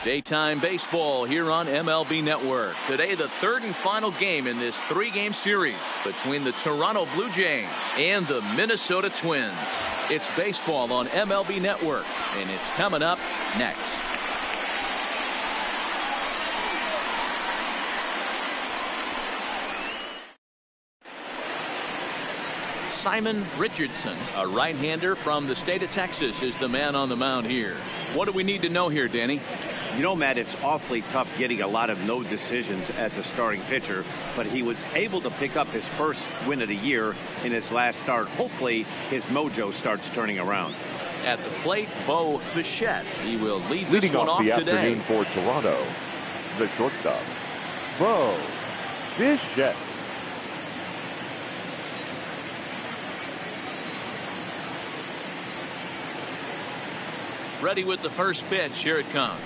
Daytime baseball here on MLB Network. Today, the third and final game in this three-game series between the Toronto Blue Jays and the Minnesota Twins. It's baseball on MLB Network, and it's coming up next. Simon Richardson, a right-hander from the state of Texas, is the man on the mound here. What do we need to know here, Danny? You know, Matt, it's awfully tough getting a lot of no decisions as a starting pitcher, but he was able to pick up his first win of the year in his last start. Hopefully, his mojo starts turning around. At the plate, Bo Bichette. He will lead this Leading one off the today. afternoon for Toronto, the shortstop, Bo Bichette. Ready with the first pitch. Here it comes.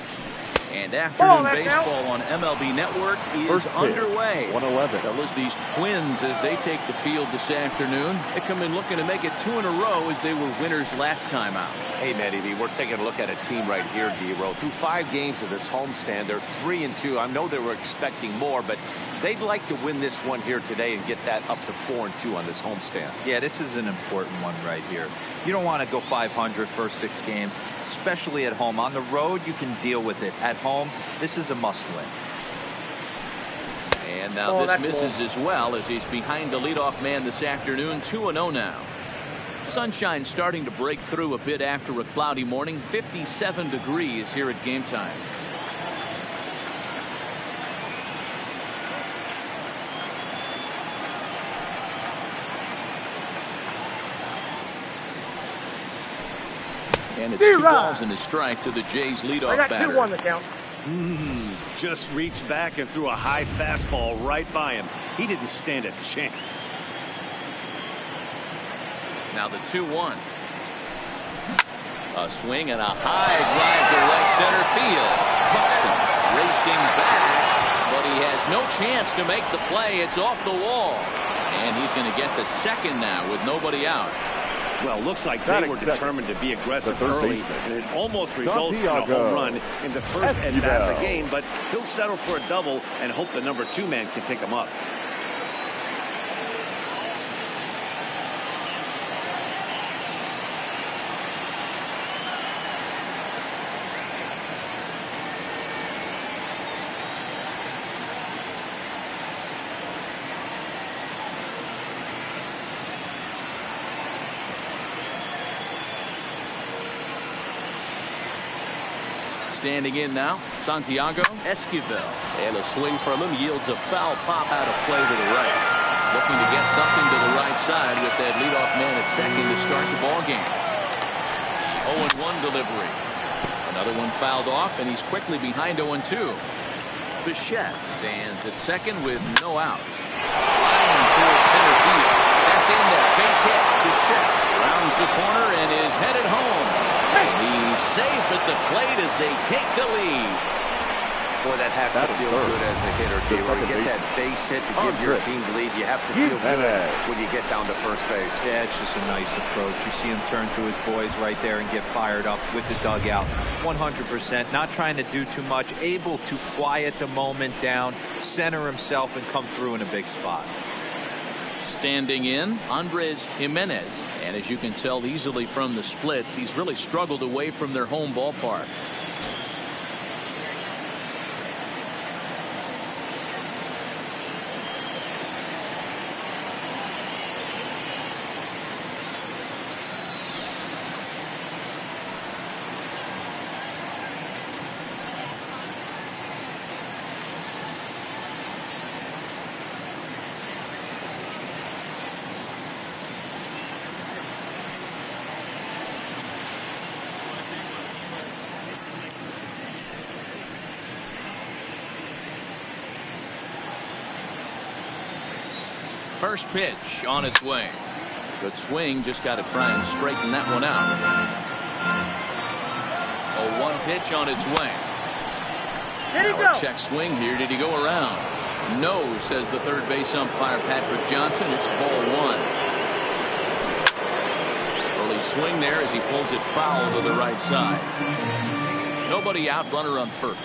And afternoon baseball on MLB Network is underway. 111. Fellas, these Twins, as they take the field this afternoon, they come in looking to make it 2 in a row as they were winners last time out. Hey, Matty V, we're taking a look at a team right here, D-Row. Through 5 games of this homestand, they're 3-2. I know they were expecting more, but they'd like to win this one here today and get that up to 4-2 on this homestand. Yeah, this is an important one right here. You don't want to go 500 first 6 games, especially at home. On the road, you can deal with it. At home, this is a must-win. And now this misses as well as he's behind the leadoff man this afternoon. 2-0 now. Sunshine starting to break through a bit after a cloudy morning. 57 degrees here at game time. And it's 2 balls and a strike to the Jays leadoff batter. I got 2-1 the count. Just reached back and threw a high fastball right by him. He didn't stand a chance. Now the 2-1. A swing and a high drive to right center field. Buxton racing back, but he has no chance to make the play. It's off the wall. And he's going to get to second now with nobody out. Well, looks like they were determined to be aggressive early, and it almost results in a home run in the first at-bat of the game, but he'll settle for a double and hope the number 2 man can pick him up. Standing in now, Santiago Esquivel. And a swing from him yields a foul pop out of play to the right. Looking to get something to the right side with that leadoff man at second to start the ball game. 0-1 delivery. Another one fouled off, and he's quickly behind 0-2. Bichette stands at second with no outs. Flying towards center field. That's in there. Base hit. Bichette rounds the corner and is headed home. And he's safe at the plate as they take the lead. Boy, that has to feel good as a hitter, D-Row. You get that base hit to give your team the lead. You have to feel good when you get down to first base. Yeah, it's just a nice approach. You see him turn to his boys right there and get fired up with the dugout. 100%. Not trying to do too much. Able to quiet the moment down, center himself, and come through in a big spot. Standing in, Andres Jimenez. And as you can tell easily from the splits, he's really struggled away from their home ballpark. First pitch on its way. Good swing. Just got to try and straighten that one out. A 1 pitch on its way. Now a check swing here. Did he go around? No, says the third base umpire Patrick Johnson. It's ball 1. Early swing there as he pulls it foul to the right side. Nobody out, runner on first.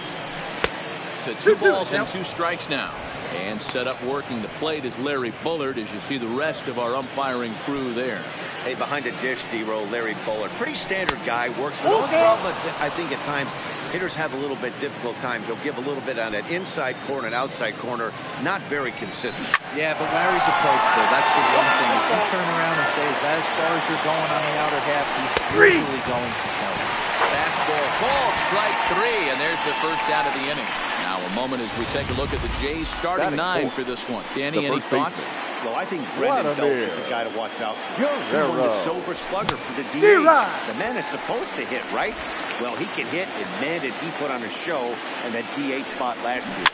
To 2 balls and 2 strikes now. And set up working the plate is Larry Bullard, as you see the rest of our umpiring crew there. Hey, behind the dish, D-Row, Larry Bullard. Pretty standard guy, works the only problem. I think at times hitters have a little bit difficult time. They'll give a little bit on that inside corner and outside corner. Not very consistent. Yeah, but Larry's approachable. That's the one thing. If you turn around and say, is that as far as you're going on the outer half, he's usually going to tell you. Fastball, ball, strike 3, and there's the first out of the inning. Now a moment as we take a look at the Jays starting 9 for this one. Danny, any thoughts? Well, I think Brendan Belt is a guy to watch out for. He won the Silver Slugger for the DH. The man is supposed to hit, right? Well, he can hit, and man, did he put on a show in that DH spot last year.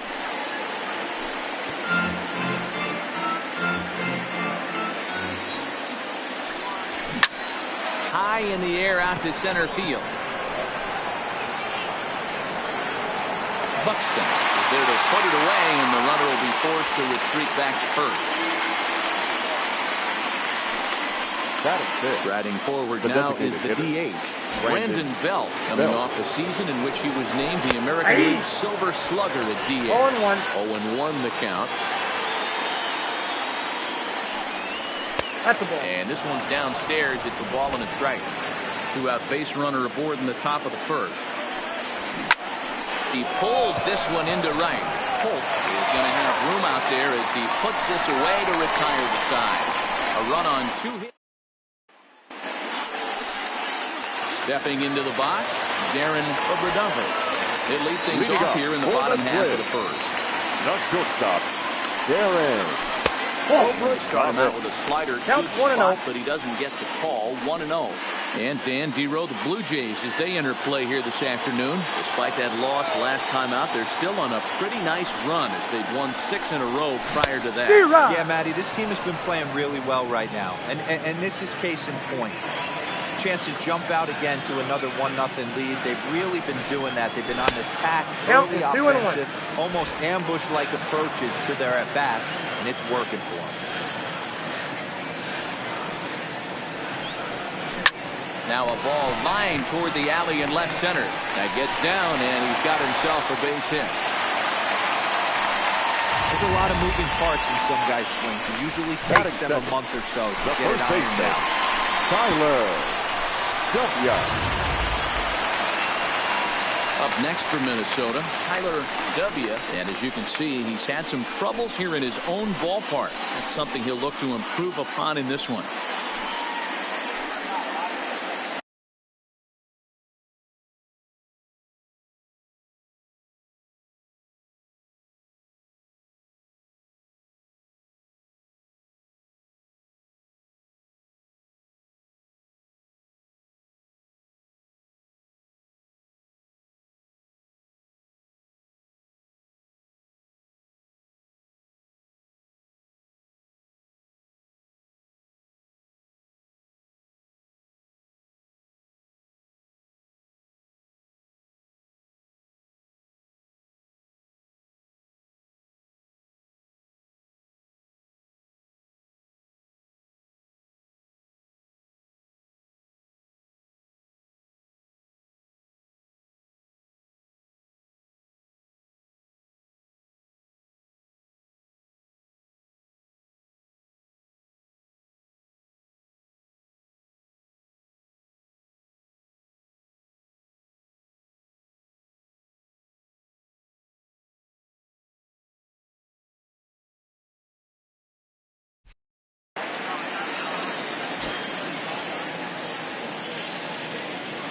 High in the air out to center field. Buxton is there to put it away, and the runner will be forced to retreat back to first. Striding forward now is the DH, Brandon Belt, coming off a season in which he was named the American League Silver Slugger at DH. 0-1 the count. That's a ball. And this one's downstairs. It's a ball and a strike. 2-out base runner aboard in the top of the first. He pulls this one into right. Holt is going to have room out there as he puts this away to retire the side. A run on 2 hits. Stepping into the box, Darren Obradovich. They lead things off here in the bottom half of the first. Not shortstop, Darren. Start him out with a slider, good spot, but he doesn't get the call. 1-0. And Dan D-Row, the Blue Jays, as they enter play here this afternoon. Despite that loss last time out, they're still on a pretty nice run as they've won 6 in a row prior to that. Yeah, Matty, this team has been playing really well right now. And this is case in point. Chance to jump out again to another 1-0 lead. They've really been doing that. They've been on attack, early offensive, almost ambush-like approaches to their at-bats, and it's working for them. Now a ball lined toward the alley in left center. That gets down, and he's got himself a base hit. There's a lot of moving parts in some guys' swings. It usually takes them a month or so to get it ironed out. Tyler W. Up next for Minnesota, Tyler W. And as you can see, he's had some troubles here in his own ballpark. That's something he'll look to improve upon in this one.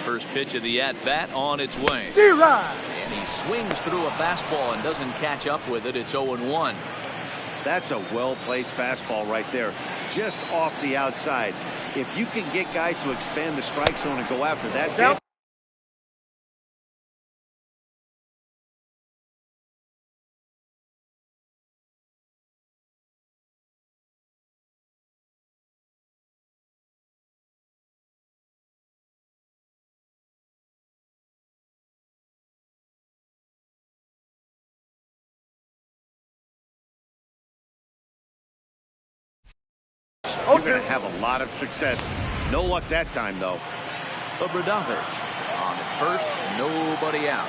First pitch of the at-bat on its way. And he swings through a fastball and doesn't catch up with it. It's 0-1. That's a well-placed fastball right there, just off the outside. If you can get guys to expand the strike zone and go after that pitch, you're going to have a lot of success. No luck that time, though. Obradovich on the first, nobody out.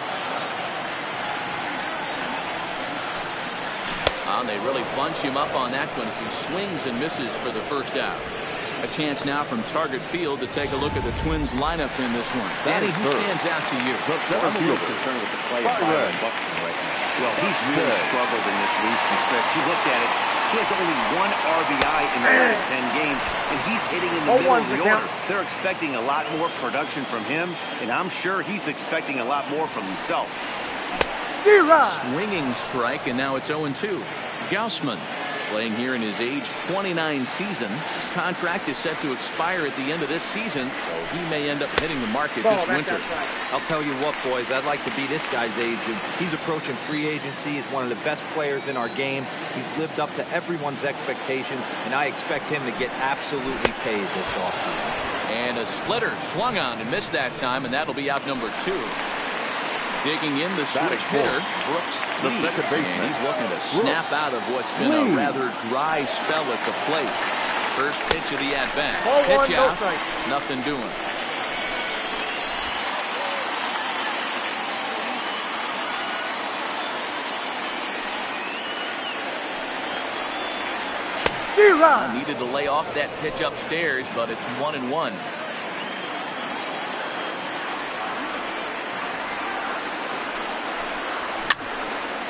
And they really bunch him up on that one as he swings and misses for the first out. A chance now from Target Field to take a look at the Twins lineup in this one. Danny, who stands out to you? I'm a little concerned with the play of Byron Buxton right now. Well, he's really struggled in this recent stretch. You looked at it. He has only 1 RBI in the last 10 games, and he's hitting in the middle of the order. They're expecting a lot more production from him, and I'm sure he's expecting a lot more from himself. Swinging strike, and now it's 0-2. Gausman playing here in his age 29 season. His contract is set to expire at the end of this season, so he may end up hitting the market this winter. I'll tell you what, boys, I'd like to be this guy's age. He's approaching free agency. He's one of the best players in our game. He's lived up to everyone's expectations, and I expect him to get absolutely paid this offseason. And a splitter swung on and missed that time, and that'll be out number 2. Digging in the switch hitter, Brooks Lee, and he's looking to snap out of what's been a rather dry spell at the plate. First pitch of the at-bat. Pitch out, nothing doing. Needed to lay off that pitch upstairs, but it's 1-1.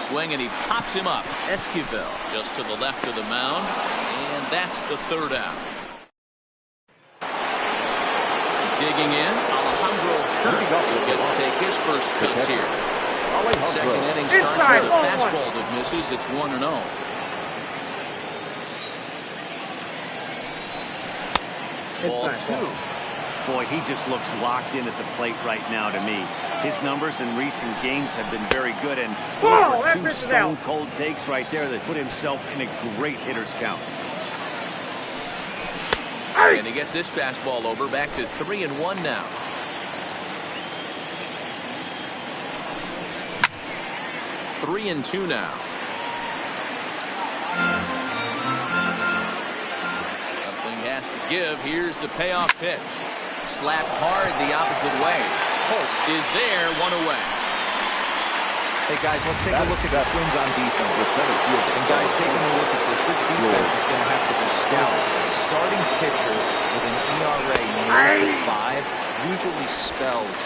Swing, and he pops him up. Esquivel just to the left of the mound, and that's the third out. Digging in, Alejandro Kirk will get to take his first cuts here. The second inning starts with a fastball that misses. It's 1-0. Ball 2. Boy, he just looks locked in at the plate right now to me. His numbers in recent games have been very good, and those were 2 stone-cold takes right there that put himself in a great hitter's count. And he gets this fastball over, back to 3-1 now. Three and 2 now. Something has to give. Here's the payoff pitch. Slapped hard the opposite way. Holt is there, 1 away. Hey guys, let's take a look at the Twins on defense. And guys, taking a look at this defense is going to have to be stout. Starting pitcher with an ERA near 5 usually spells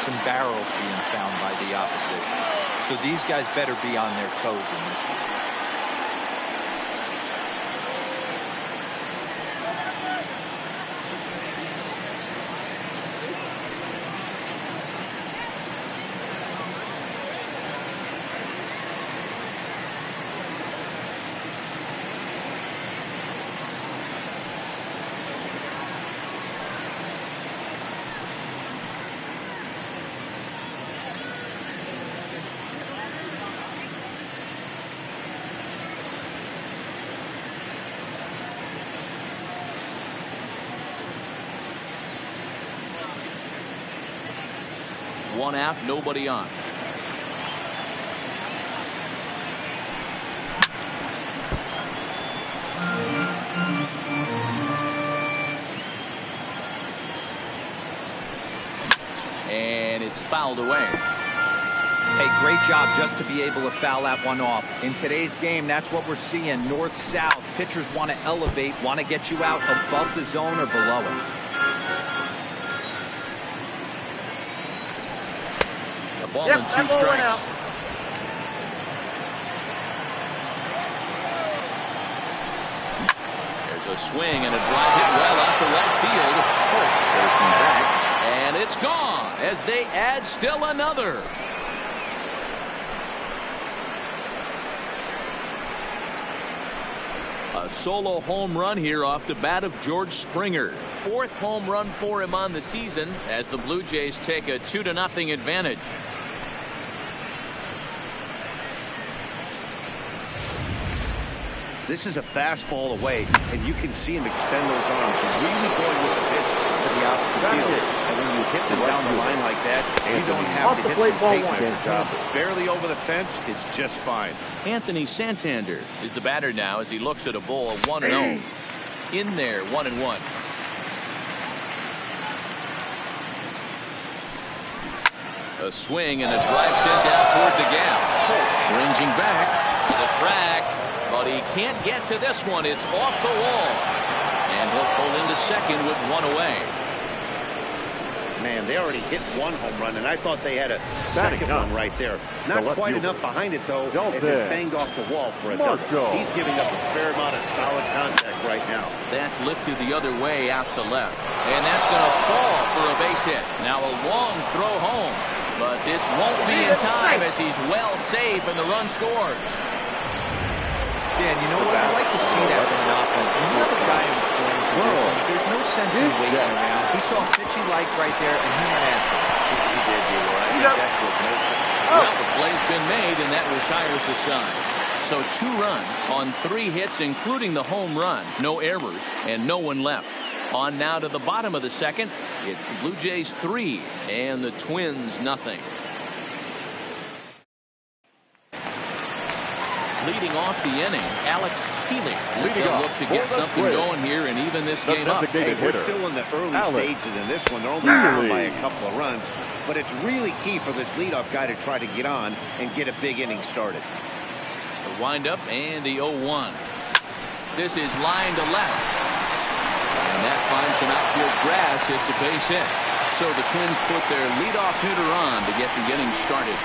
some barrels being found by the opposition. So these guys better be on their toes in this one. One out, nobody on. And it's fouled away. Hey, great job just to be able to foul that one off. In today's game, that's what we're seeing. North-south. Pitchers want to elevate, want to get you out above the zone or below it. Ball and 2 strikes. There's a swing and a drive hit well out to right field. Facing back, and it's gone as they add still another. A solo home run here off the bat of George Springer. 4th home run for him on the season as the Blue Jays take a 2-0 advantage. This is a fastball away, and you can see him extend those arms. He's really going with the pitch to the opposite field. And when you hit them down the line like that, you don't have to hit some tape measure. Barely over the fence is just fine. Anthony Santander is the batter now as he looks at a ball of 1-0. In there, 1-1. A swing and a drive sent out toward the gap. Ranging back to the track, but he can't get to this one. It's off the wall. And he'll pull into second with one away. Man, they already hit one home run, and I thought they had a second one right there. Not quite enough behind it, though, as it banged off the wall for a double. He's giving up a fair amount of solid contact right now. That's lifted the other way out to left. And that's going to fall for a base hit. Now a long throw home. But this won't be in time as he's well safe and the run scores. Dan, you know what? I like to see that from an offense. When you have a guy in the scoring position, there's no sense in waiting around. He saw a pitch he liked right there, and he went after it. He did, D-Roy. I think that's what most. Well, the play's been made, and that retires the side. So 2 runs on 3 hits, including the home run. No errors, and no one left. On now to the bottom of the second. It's the Blue Jays 3 and the Twins nothing. Leading off the inning, Alex Healy. They'll look to get something going here and even this game up. Hey, we're still in the early stages in this one. They're only down by a couple of runs, but it's really key for this leadoff guy to try to get on and get a big inning started. The windup and the 0-1. This is line to left. And that finds some outfield grass. It's a base hit. So the Twins put their leadoff hitter on to get the inning started.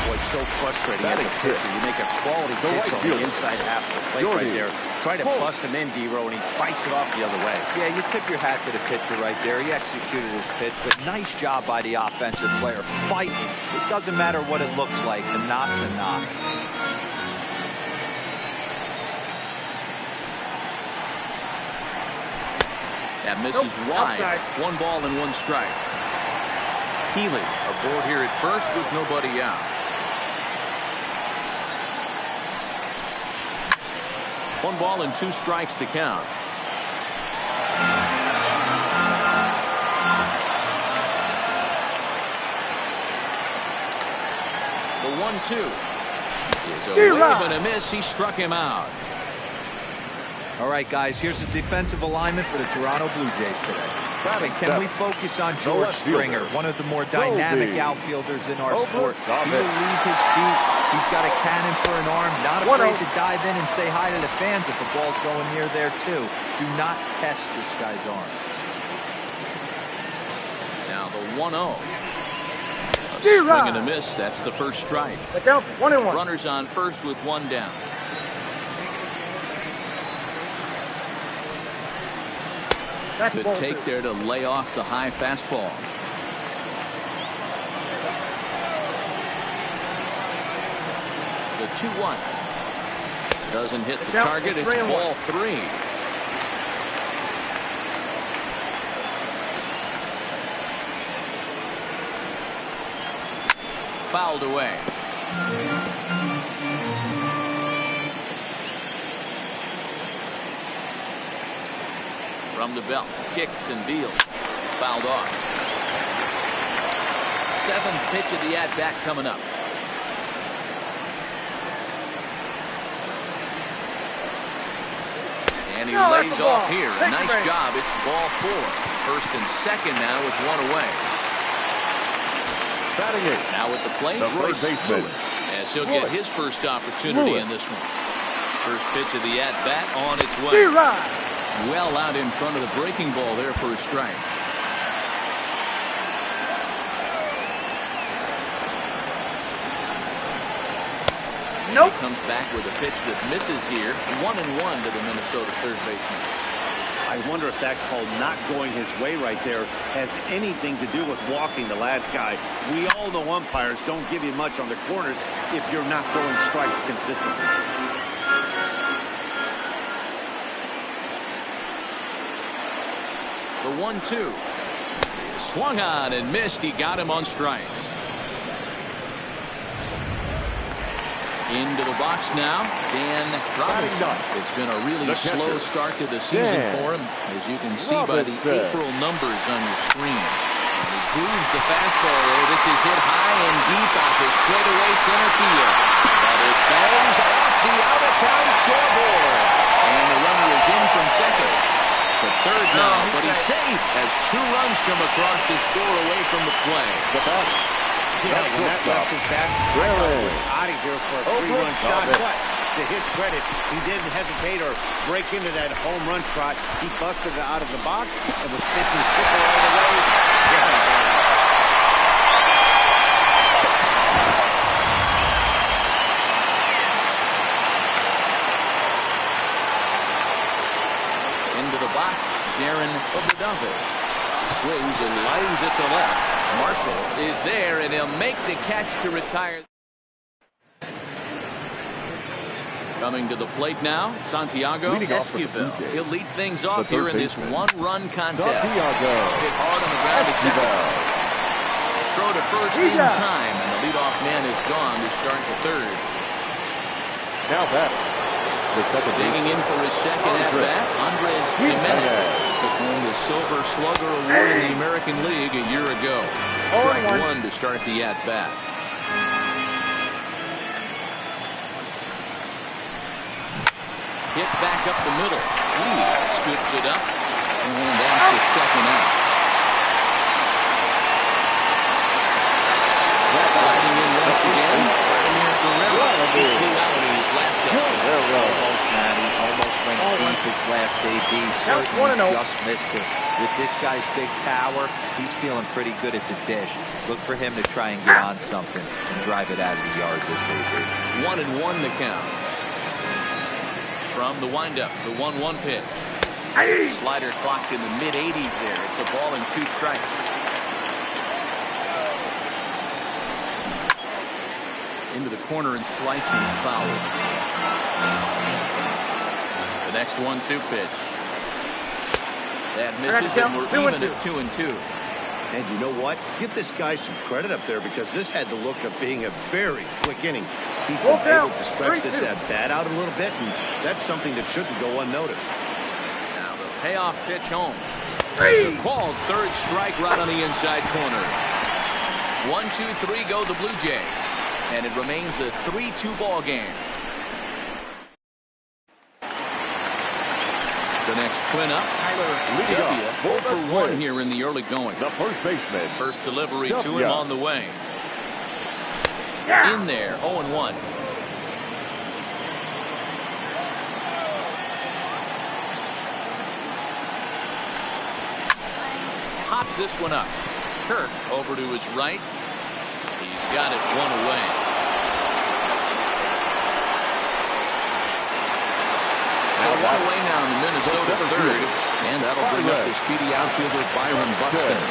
Boy, so frustrating as a pitcher. You make a quality pitch on the inside half of the plate right there. Try to bust him in, D-Row, and he fights it off the other way. Yeah, you tip your hat to the pitcher right there. He executed his pitch, but nice job by the offensive player. Fighting. It doesn't matter what it looks like. The knock's a knock. That misses wide. 1 ball and 1 strike. Healy aboard here at first with nobody out. One ball and 2 strikes to count. The 1-2 is a wave and a miss. He struck him out. All right, guys, here's the defensive alignment for the Toronto Blue Jays today. Can we focus on George Springer, one of the more dynamic outfielders in our sport? He will leave his feet. He's got a cannon for an arm, not afraid to dive in and say hi to the fans if the ball's going near there, too. Do not test this guy's arm. Now the 1-0. A swing and a miss. That's the first strike. Down 1-1. Runners on first with 1 down. Good take there to lay off the high fastball. The 2-1 doesn't hit the target. It's ball 3. Fouled away. From the belt, kicks and deals. Fouled off. 7th pitch of the at-bat coming up. And he lays off here. A nice job. It's ball 4. First and second now with 1 away. Batting it. Now at the plate, Royce Lewis, as he'll get his first opportunity in this one. First pitch of the at-bat on its way. Well out in front of the breaking ball there for a strike. He comes back with a pitch that misses here. 1-1 to the Minnesota third baseman. I wonder if that call not going his way right there has anything to do with walking the last guy. We all know umpires don't give you much on the corners if you're not throwing strikes consistently. The 1-2. Swung on and missed. He got him on strikes. Into the box now, Dan Robinson. It's been a really slow start to the season for him, as you can see by the April numbers on your screen. He grooves the fastball there. This is hit high and deep off his straightaway center field. But it bangs off the out-of-town scoreboard. And the runner is in from second. To third now, but he's safe as 2 runs come across to score away from the play. Yeah, when that left his back, I thought he was out of here for a 3-run shot. But to his credit, he didn't hesitate or break into that home run trot. He busted it out of the box and was pitching Skipper all the way. Into the box, Darren Obradovich swings and lines it to left. Marshall is there, and he'll make the catch to retire. Coming to the plate now, Santiago Esquivel. He'll lead things off here in this one-run contest. Santiago. Hit hard on the ground to second. Throw to first in time, and the leadoff man is gone to start the third. Now back. Digging in for his second at-bat, Andres Jimenez took home the Silver Slugger Award in the American League a year ago. Strike one to start the at-bat. Hit back up the middle. Lee scoops it up, and that's the second out. Sliding in once again, Vladimir Guerrero. He flew out in his last Almost, Matty. Almost went deep his last AB. Certainly just missed it. With this guy's big power, he's feeling pretty good at the dish. Look for him to try and get on something and drive it out of the yard this AB. 1-1 the count. From the windup, the 1-1 pitch. Slider clocked in the mid-80s there. It's a ball and 2 strikes. Into the corner and slicing foul. The next 1-2 pitch. That misses, and we're even at 2-2. And you know what? Give this guy some credit up there because this had the look of being a very quick inning. He's been able to stretch this at-bat out a little bit, and that's something that shouldn't go unnoticed. Now the payoff pitch home. Called third strike right on the inside corner. 1-2-3 go the Blue Jays. And it remains a 3-2 ball game. The next cleanup, Tyler Tepia, 0 for 1 here in the early going. The first baseman. First delivery to him on the way. In there, 0-1. Pops this one up. Kirk over to his right. He's got it 1 away. Now 1 away now in the Minnesota third, and that'll bring up the speedy outfielder Byron Buxton.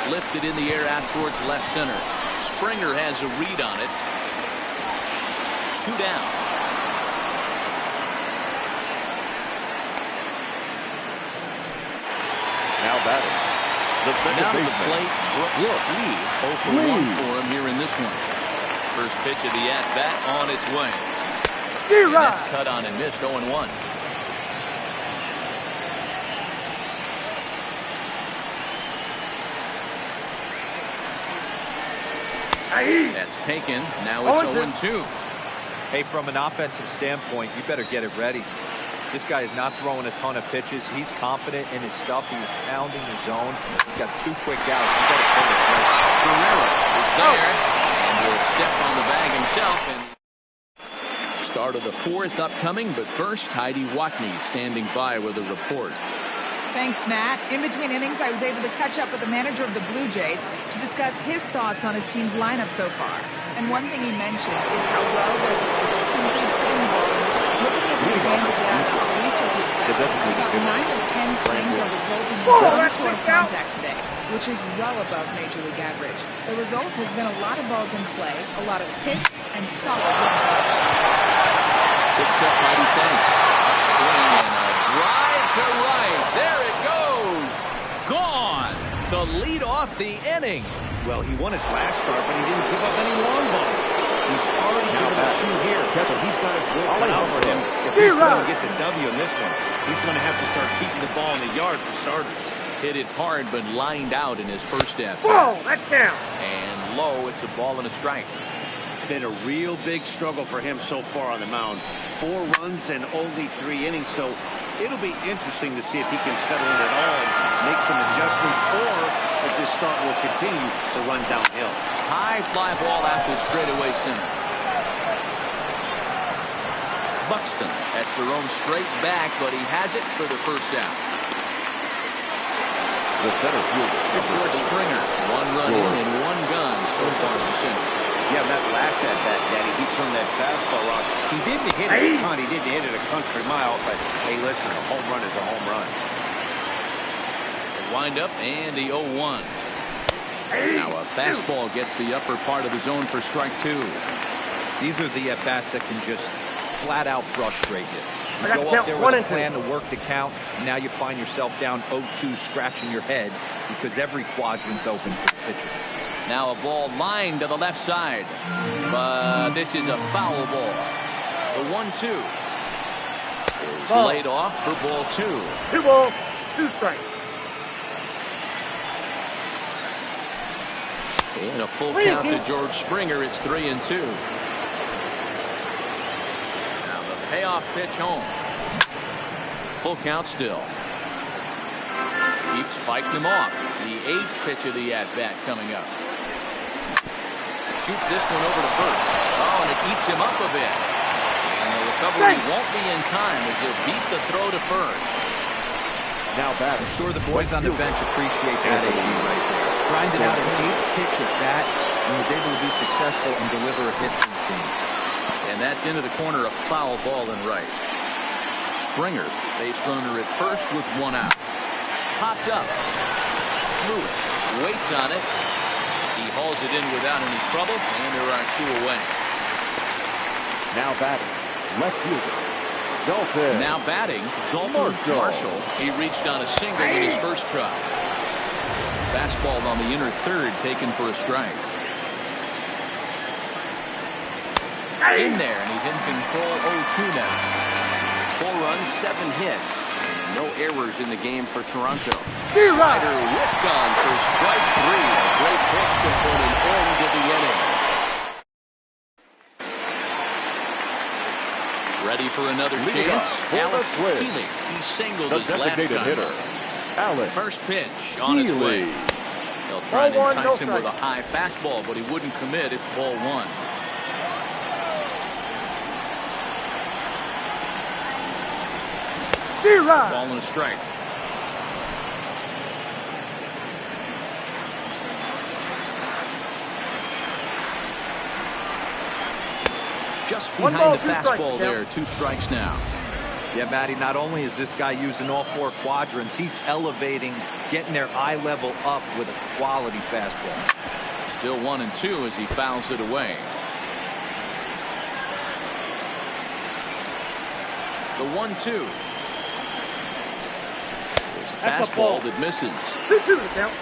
Lifted in the air out towards left center. Springer has a read on it. 2 down. Now batting. Now to the plate, Brooks Lee. 0 for 1 for him here in this one. First pitch of the at-bat on its way. And that's cut on and missed, 0-1. That's taken. Now it's 0-2. Hey, from an offensive standpoint, you better get it ready. This guy is not throwing a ton of pitches. He's confident in his stuff. He's pounding his zone. He's got 2 quick outs. He's got to pull it right. Guerrero is there and will step on the bag himself. And start of the 4th upcoming, but first, Heidi Watney standing by with a report. Thanks, Matt. In between innings, I was able to catch up with the manager of the Blue Jays to discuss his thoughts on his team's lineup so far. And one thing he mentioned is how well they're doing simply putting the ball, looking at the advanced data, researchers found about 9 or 10 swings are resulting in some sort of contact today, which is well above Major League average. The result has been a lot of balls in play, a lot of hits, and solid run production. Good stuff, Heidi. Thanks. Swing and a drive to right. There it goes. Gone to lead off the inning. Well, he won his last start, but he didn't give up any long balls. He's already given up 2 here, so he's got his work cut out for him. If he's going to get the W in this one, he's going to have to start keeping the ball in the yard for starters. Hit it hard, but lined out in his first at-bat. Whoa, that's down. And low, it's a ball and a strike. Been a real big struggle for him so far on the mound. 4 runs and only 3 innings, so It'll be interesting to see if he can settle in at all, make some adjustments, or if this start will continue to run downhill. High fly ball out to straightaway center. Buxton has thrown straight back, but he has it for the first down. The center fielder, George Springer, one run in and one gun so far this inning. Yeah, that last at bat, Daddy, he turned that fastball out. He didn't hit it a ton. He didn't hit it a country mile, but hey, listen, a home run is a home run. The windup and the 0-1. Now a fastball gets the upper part of the zone for strike two. These are the at-bats that can just flat-out frustrate you. You I got go to up count there 1 with a and 2. plan to work the count, and now you find yourself down 0-2 scratching your head because every quadrant's open for the pitcher. Now a ball lined to the left side, but this is a foul ball. The 1-2 is Ball. laid off for ball 2. 2 balls, 2 strikes. And a full count to George Springer. It's 3-2. Now the payoff pitch home. Full count still. Keeps fighting him off. The 8th pitch of the at-bat coming up. Shoots this one over to first. Oh, and it eats him up a bit. And the recovery won't be in time as he'll beat the throw to first. now batting. I'm sure the boys on the bench appreciate that AB right there. Grinded out an 8-pitch at bat and was able to be successful and deliver a hit for the team. And that's into the corner, a foul ball and right. Springer, base runner at first with 1 out. Popped up. Lewis waits on it. He hauls it in without any trouble, and there are 2 away. Now batting, left fielder, Dolphin. Now batting, Dalton Marshall. He reached on a single in his first try. Fastball on the inner third, taken for a strike. In there, and he's in control 0-2 now. 4 runs, 7 hits. No errors in the game for Toronto. Slider whipped on for strike 3. A great pitch to put an end to the inning. Ready for another chance? Alex Healy. He singled his last time. Hitter, Alex First pitch on its way. They'll try and Ball 1, entice no him with a strike. high fastball, but he wouldn't commit. It's ball 1. Ball and a strike. Just One behind ball, the 2 strikes, fastball Cal. there. 2 strikes now. Yeah, Matty, not only is this guy using all 4 quadrants, he's elevating, getting their eye level up with a quality fastball. Still 1-2 as he fouls it away. The 1-2. That's a Fastball ball. that misses. 2-2 to count.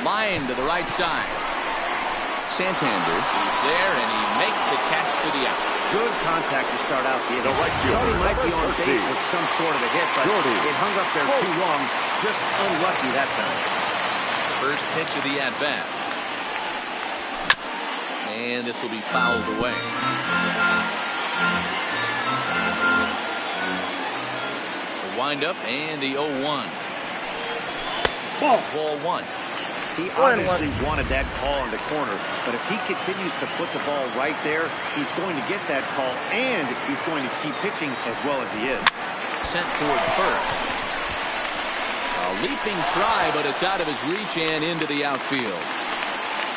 Line to the right side. Santander is there, and he makes the catch for the out. Good contact to start out the inning. right Thought he fielder, might be on number base 13. with some sort of a hit, but Jordy. it hung up there too long. Just unlucky that time. First pitch of the at-bat. And this will be fouled away. The windup and the 0-1. Ball 1. He obviously wanted that call in the corner, but if he continues to put the ball right there, he's going to get that call, and he's going to keep pitching as well as he is. Sent toward first. A leaping try, but it's out of his reach and into the outfield.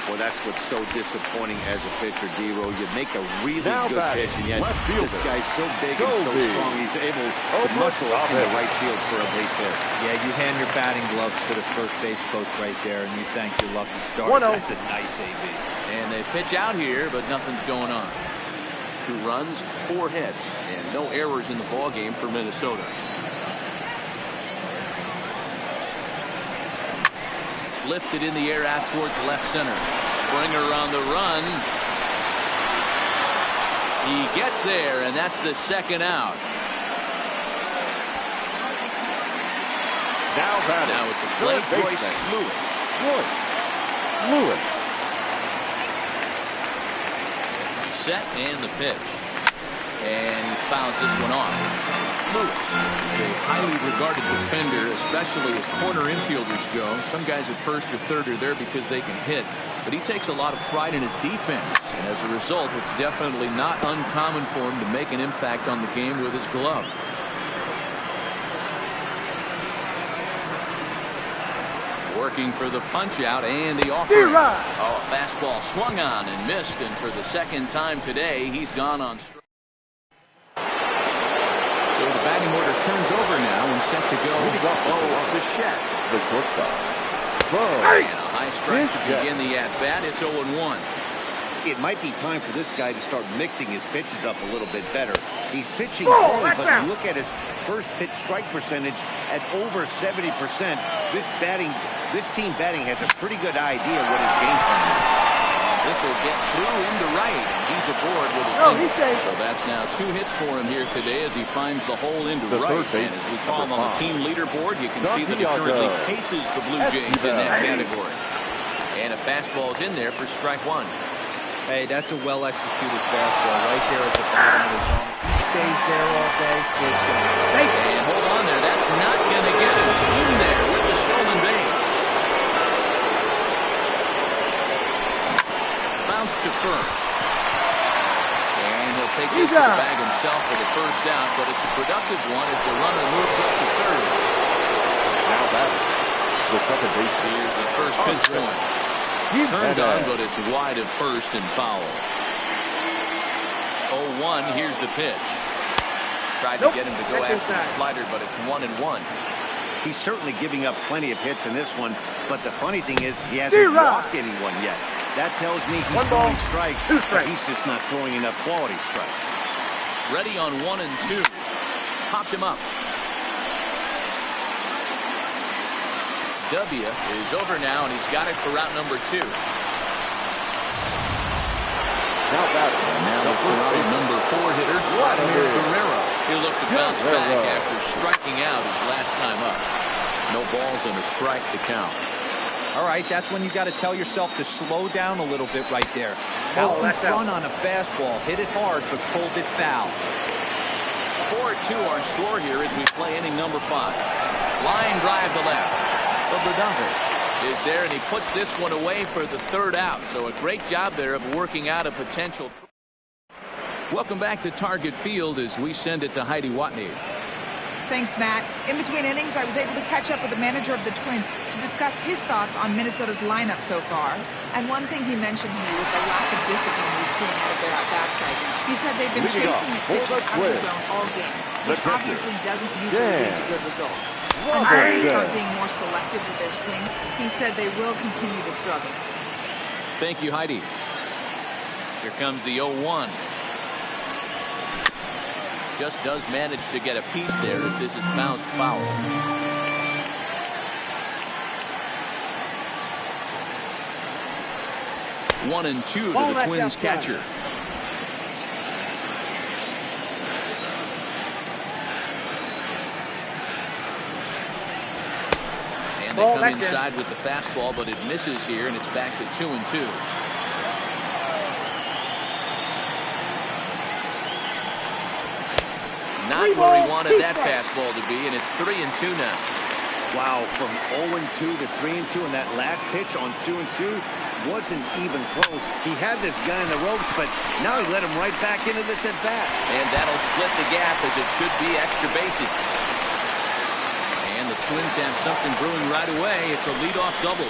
Well, that's what's so disappointing as a pitcher, D-Row. You make a really Now good batting, pitch, and yet left fielder, this guy's so big and so Goldie. strong, he's able to Over muscle up in the Chavez. right field for a base hit. Yeah, you hand your batting gloves to the first base coach right there, and you thank your lucky stars. 1-0. That's a nice AB. And they pitch out here, but nothing's going on. 2 runs, 4 hits, and no errors in the ball game for Minnesota. Lifted in the air out towards left center. Springer on the run. He gets there, and that's the 2nd out. Now batting, Now it's a third plate, Royce baseman, Lewis. Lewis. set and the pitch. And he fouls this one off. Lewis is a highly regarded defender, especially as corner infielders go. Some guys at first or third are there because they can hit, but he takes a lot of pride in his defense. And as a result, it's definitely not uncommon for him to make an impact on the game with his glove. Working for the punch out and the offering. Oh, a fastball swung on and missed, and for the second time today, he's gone on strike. So the batting order turns over now and set to go. Bichette, the shortstop. And a high strike to begin the at-bat. It's 0-1. It might be time for this guy to start mixing his pitches up a little bit better. He's pitching poorly, but you look at his first pitch strike percentage at over 70%. This team batting has a pretty good idea what his game plan is. This will get through into right, and he's aboard with a single. So that's now 2 hits for him here today as he finds the hole into right. And as we call him on the team leaderboard, you can see that he currently paces the Blue Jays in that category. And a fastball is in there for strike 1. Hey, that's a well-executed fastball right there at the bottom of the zone. He stays there all day. And hold on there. That's not going to get him in there with the stolen base. Bounce to first. And he'll take this to the bag himself for the first out, but it's a productive one as the runner moves up to third. Now back. The second base. Here's the first pitch point. Turned on, but it's wide of first and foul. 0-1, here's the pitch. Tried to get him to go after the slider, but it's 1-1. He's certainly giving up plenty of hits in this one, but the funny thing is he hasn't walked anyone yet. That tells me he's throwing strikes, but he's just not throwing enough quality strikes. Ready on 1 and 2. Popped him up. W is over now, and he's got it for route number 2. Now batting. Now the Toronto number 4 hitter, Vladimir Guerrero. He'll look to bounce back after striking out his last time up. No balls and a strike to count. All right, that's when you got to tell yourself to slow down a little bit right there. Out in front on a fastball, hit it hard, but pulled it foul. 4-2 our score here as we play inning number 5. Line drive to left. Is there, and he puts this one away for the third out. So a great job there of working out a potential. Welcome back to Target Field as we send it to Heidi Watney. Thanks, Matt. In between innings, I was able to catch up with the manager of the Twins to discuss his thoughts on Minnesota's lineup so far. And one thing he mentioned to me was the lack of discipline he's seeing out of their at-bats right now. He said they've been chasing the pitches out of the zone all game, which obviously doesn't usually lead to good results. Until they start being more selective with their swings, he said they will continue to struggle. Thank you, Heidi. Here comes the 0-1. Just does manage to get a piece there as this is bounced foul. One and 2 to the Twins catcher. And they come inside with the fastball, but it misses here, and it's back to 2-2. Not where he wanted that fastball to be, and it's 3-2 now. Wow, from 0-2 to 3-2, and that last pitch on 2-2 wasn't even close. He had this guy in the ropes, but now he let him right back into this at bat. And that'll split the gap as it should be extra bases. And the Twins have something brewing right away. It's a leadoff double.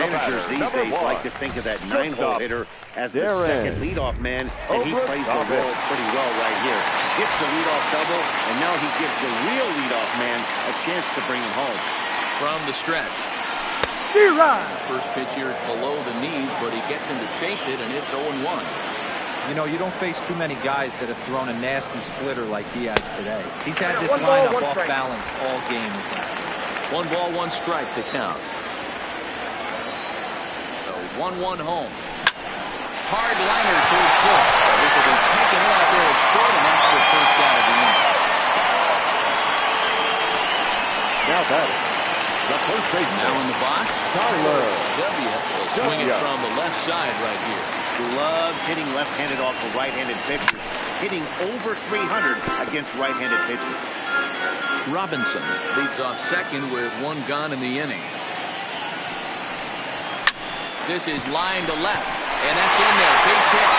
Managers these days like to think of that 9-hole hitter as the second leadoff man, and he plays the role pretty well right here. Gets the leadoff double, and now he gives the real leadoff man a chance to bring him home. From the stretch. First pitch here is below the knees, but he gets him to chase it, and it's 0-1. You know, you don't face too many guys that have thrown a nasty splitter like he has today. He's had this lineup off balance all game with that. 1 ball, 1 strike to count. The 1-1 home. Hard liner towards short. This will be taken out there at short, and that's the first out of the inning. Now batting, the first baseman. Now in the box, Tyler W. will swing it from the left side right here. Loves hitting left-handed off of right-handed pitchers, hitting over 300 against right-handed pitchers. Robinson leads off second with 1 gone in the inning. This is line to left, and that's in there, base hit.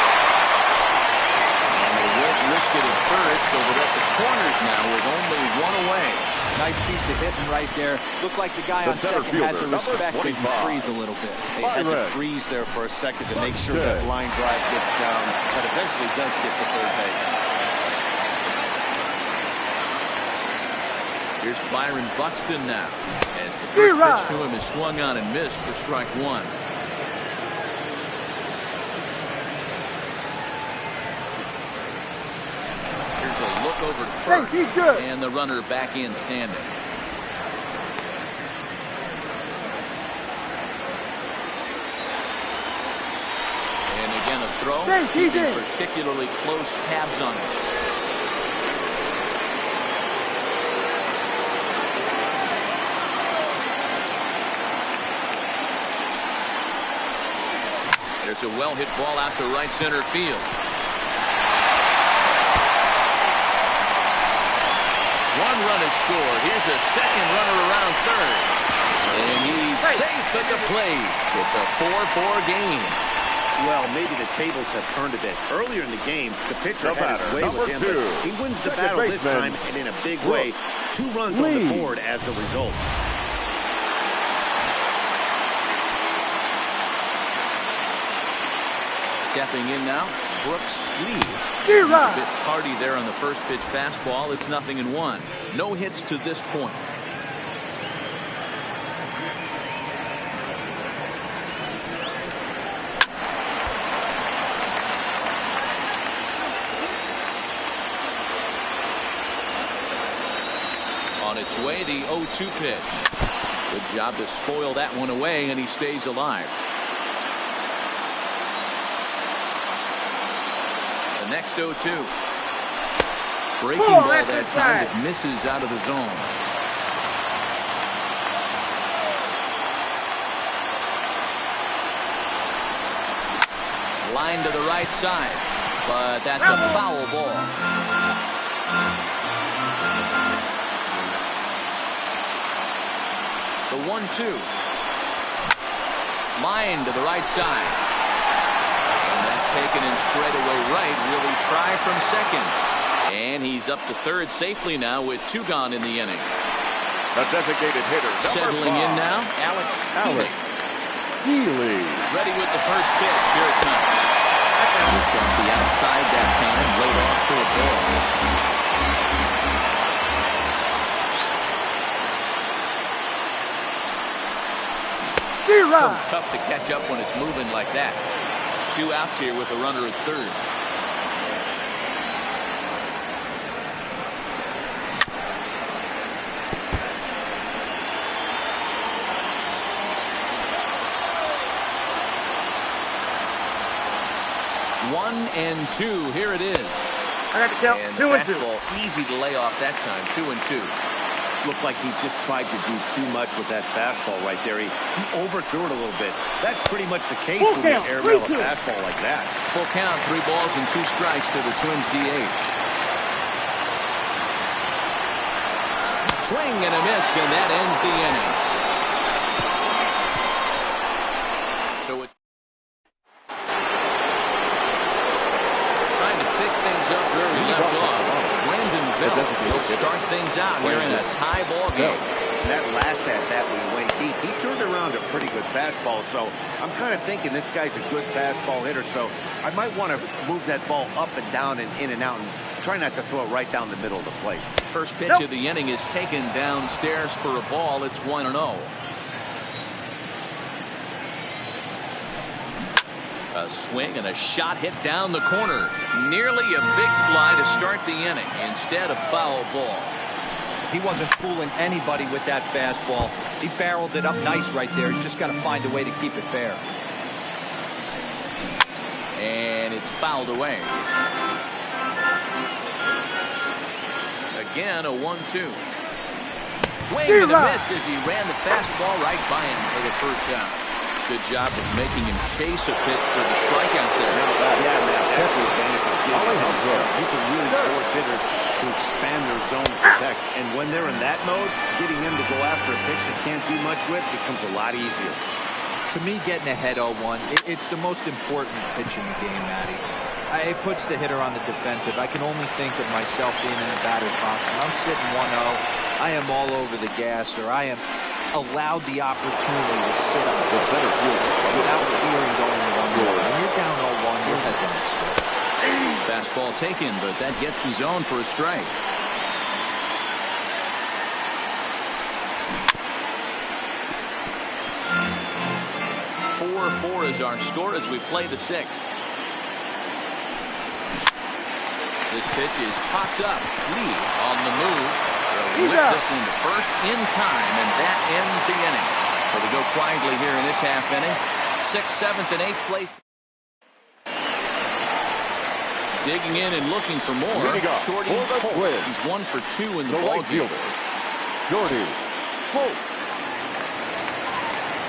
And they won't risk it at third, so they're at the corners now with only 1 away. Nice piece of hitting right there. Looked like the guy on second had to respect it and freeze a little bit. He had to freeze there for a second to make sure that line drive gets down, but eventually does get to third base. Here's Byron Buxton now, as the first pitch to him is swung on and missed for strike 1. Here's a look over to first, and the runner back in standing. And again a throw, keeping particularly close tabs on it. There's a well-hit ball out to right center field. One run is scored. Here's a second runner around third. And he's safe at the plate. It's a 4-4 game. Well, maybe the tables have turned a bit. Earlier in the game, the pitcher had his way with him, but he wins the battle this time, and in a big way. 2 runs on the board as a result. Stepping in now, Brooks Lee. He's a bit tardy there on the first pitch fastball. It's 0-1. No hits to this point. On its way, the 0-2 pitch. Good job to spoil that one away, and he stays alive. The next 0-2. Breaking ball that time. It misses out of the zone. Line to the right side, but that's a foul ball. The 1-2. Line to the right side. Taken in straightaway right. Really try from second. And he's up to third safely now with 2 gone in the inning. The designated hitter. Settling in now, Alex Healy. Ready with the first pitch. Here it comes. Just off the outside that time. Laid off for a ball. Tough to catch up when it's moving like that. 2 outs here with a runner at third. One and 2. Here it is. I got to count. And 2 and 2. fastball easy to lay off that time. 2 and 2. Looked like he just tried to do too much with that fastball right there. He overthrew it a little bit. That's pretty much the case when you airmail a fastball like that. Full count, 3 balls and 2 strikes to the Twins DH. Swing and a miss, and that ends the inning. So it's trying to pick things up where he left off. Brandon Belt will start things out here in a tie ball game. That last at-bat when he went deep, he turned around a pretty good fastball. So I'm kind of thinking this guy's a good fastball hitter. So I might want to move that ball up and down and in and out and try not to throw it right down the middle of the plate. First pitch of the inning is taken downstairs for a ball. It's 1-0. A swing and a shot hit down the corner. Nearly a big fly to start the inning instead of foul ball. He wasn't fooling anybody with that fastball. He barreled it up nice right there. He's just got to find a way to keep it fair. And it's fouled away. Again, a 1-2. Swing and a miss as he ran the fastball right by him for the first down. Good job of making him chase a pitch for the strikeout there. That's the advantage of getting him there. You can really force hitters to expand their zone to protect. And when they're in that mode, getting them to go after a pitch they can't do much with becomes a lot easier. To me, getting ahead 0-1, it's the most important pitch in the game, Matty. It puts the hitter on the defensive. I can only think of myself being in a batter's box. When I'm sitting 1-0, I am all over the gas, or I am allowed the opportunity to sit up the better field without fearing going to 1-0. When you're down 0-1, your head's in the strike. Fastball taken, but that gets the zone for a strike. Four is our score as we play the sixth. This pitch is popped up. Lee on the move. They'll whip this one to first in time, and that ends the inning. So we go quietly here in this half inning. 6th, 7th, and 8th place. Digging in and looking for more. Shorty Holt. He's 1 for 2 in the ball game. Shorty Holt.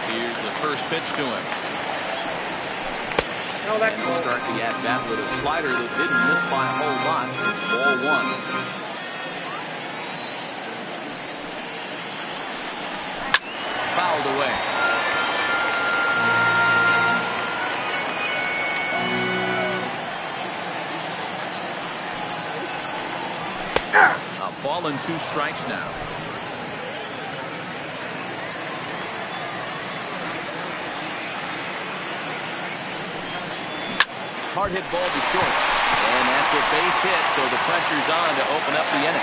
Here's the first pitch to him. No, that's He'll start the at-bat with a slider that didn't miss by a whole lot. It's ball 1. Fouled away. A ball and 2 strikes now. Hard hit ball to short. And that's a base hit, so the pressure's on to open up the inning.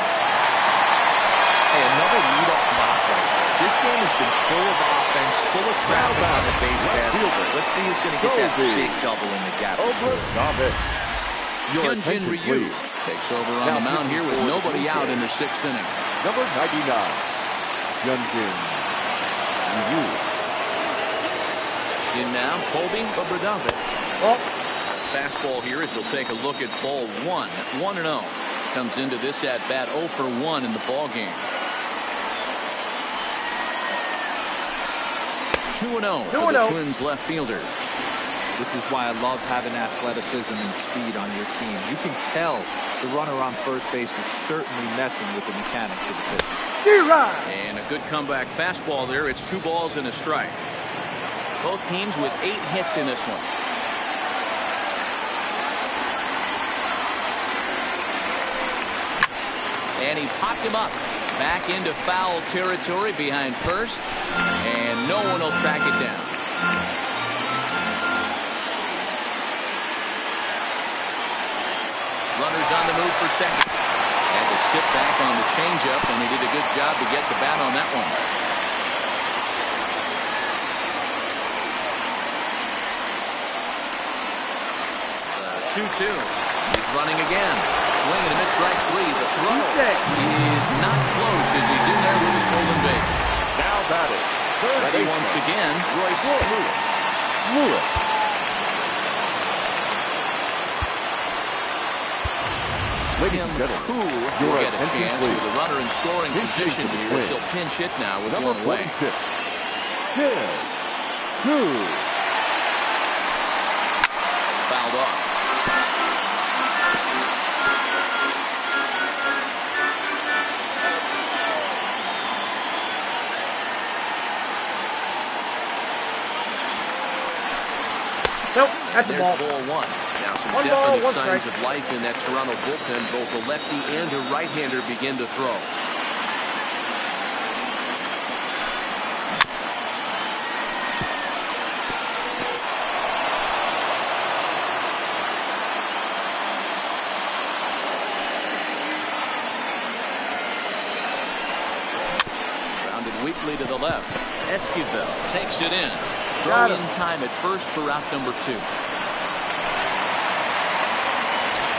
Hey, another leadoff knock right there. This game has been full of offense, full of traffic on the base pass. Let's see who's going to get that big double in the gap. Hyunjin Ryu takes over on the mound here with nobody out in the 6th inning. Number 99, Hyunjin Ryu. In now, Colby Obradovich. Fastball here as we'll take a look at ball 1. 1-0. Comes into this at bat 0 for 1 in the ball game. 2-0 for the Twins left fielder. This is why I love having athleticism and speed on your team. You can tell the runner on first base is certainly messing with the mechanics of the pitch. And a good comeback fastball there. It's 2 balls and a strike. Both teams with 8 hits in this one. And he popped him up back into foul territory behind first, and no one will track it down. Runners on the move for second. Had to sit back on the changeup, and he did a good job to get the bat on that one. 2-2. He's running again. Swing and a miss, strike 3. The throw is not close as he's in there with his stolen base. Now batted. Ready once again, Royce Lewis. Tim Koo will get a chance with the runner in scoring position here. He'll pinch hit now with one away. Tim Koo. Fouled off. Nope, that's the There's ball. ball 1. Now some One ball, definite one signs strike. of life in that Toronto bullpen. Both a lefty and a right-hander begin to throw. deeply to the left. Esquivel takes it in. Got Throw him. in time at first for route number 2.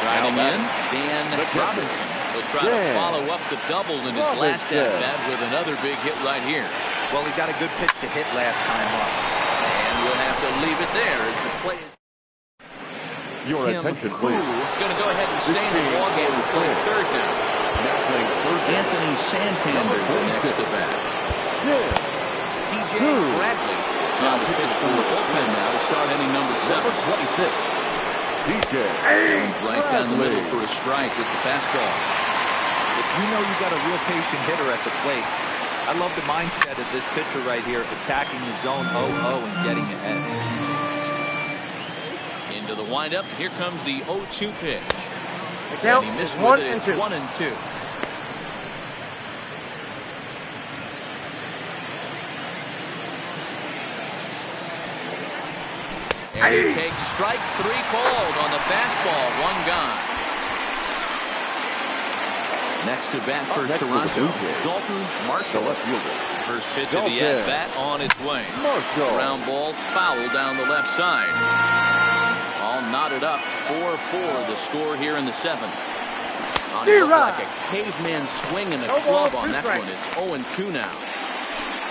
Driving in, Dan Robinson will try to follow up the double in his last at-bat with another big hit right here. Well, he got a good pitch to hit last time up. And we'll have to leave it there as the play is. Your Tim attention, Crew please. is going to go ahead and stay in the ballgame and play third now. Now playing third. Anthony Santander next to bat. TJ Bradley is on the pitch from the bullpen now to start inning number 7. 26. DJ. Comes right down the middle for a strike with the fastball. If you know you got a real patient hitter at the plate, I love the mindset of this pitcher right here, attacking the zone 0-0 and getting ahead. Into the windup. Here comes the 0-2 pitch. The count And he is missed 1 with it. and It's 2. 1-2. And he takes strike 3 called on the fastball. 1 gone. Next to bat for next to the Toronto, Blue Jays. Dalton The Marshall. left fielder. First pitch of the Dalton. at-bat on its way. Marshall. Ground ball foul down the left side. All knotted up. 4-4 the score here in the 7th. On it looked like a caveman swinging a No ball, club on 2 that strikes. one. It's 0-2 now.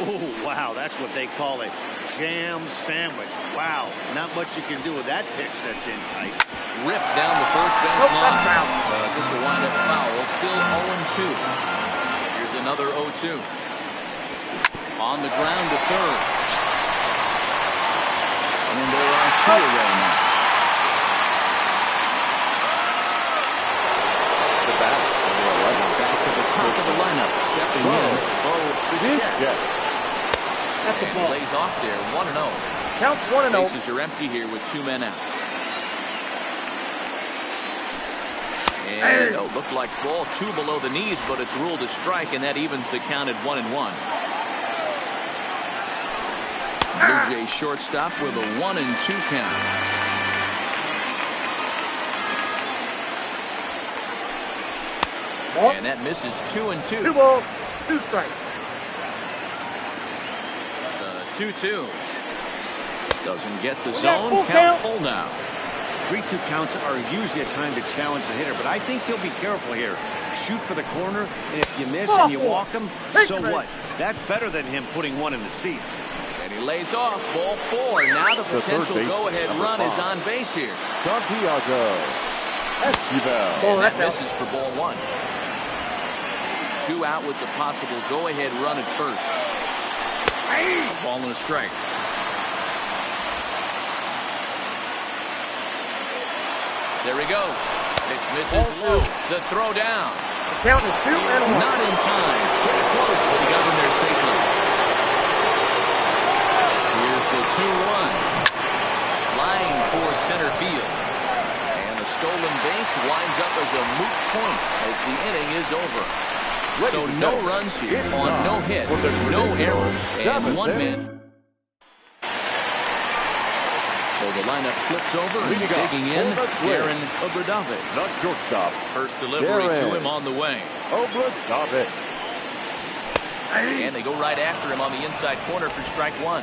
Oh, wow, that's what they call a jam sandwich. Wow, not much you can do with that pitch that's in tight. Ripped down the first base Nope, line. that's foul. This will wind up foul. Still 0-2. Here's another 0-2. On the ground to third. And there are 2 away now. The bat. Number 11. Back to the top of the lineup. Stepping in. Bo Bichette. Yes. That's the And ball. lays off there. 1-0. Count 1 and 0. Bases are empty here with 2 men out. And looked like ball 2 below the knees, but it's ruled a strike, and that evens the count at 1-1. Blue Jays shortstop with a 1-2 count. Ball. And that misses 2-2. 2 balls, 2 strikes. The 2-2. Doesn't get the got zone. full Count count. full now. 3-2 counts are usually a time to challenge the hitter, but I think he'll be careful here. Shoot for the corner, and if you miss and you walk him, so what? That's better than him putting 1 in the seats. And he lays off. Ball 4. Now the The third potential baseman, go-ahead number run is 5. on base here. Santiago. Esquivel. Oh, And that that's out. misses for ball 1. 2 out with the possible go-ahead run at first. A ball and a strike. There he goes. Pitch misses low. The throw down. The count is 2 and 1. Not in time. Pretty close, but he got him there safely. Here's the 2-1. Flying towards center field. And the stolen base winds up as a moot point as the inning is over. So no runs here on no hits, no errors, and 1 man. So the lineup flips over and digging in, Darren Obradovich. Not shortstop. First delivery to Darren him on the way. Obradovich. And they go right after him on the inside corner for strike 1.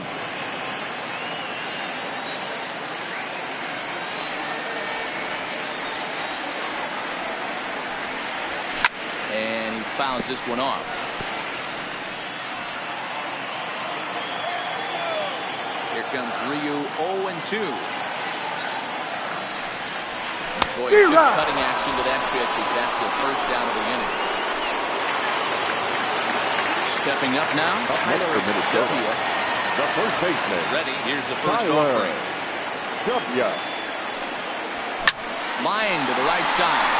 And he fouls this one off. Here comes Ryu 0-2. Boy, good cutting action to that pitch as that's the first down of the inning. Stepping up now, Tyler Minnesota. The first baseman. ready. Here's the first Tyler offering. W. Line to the right side.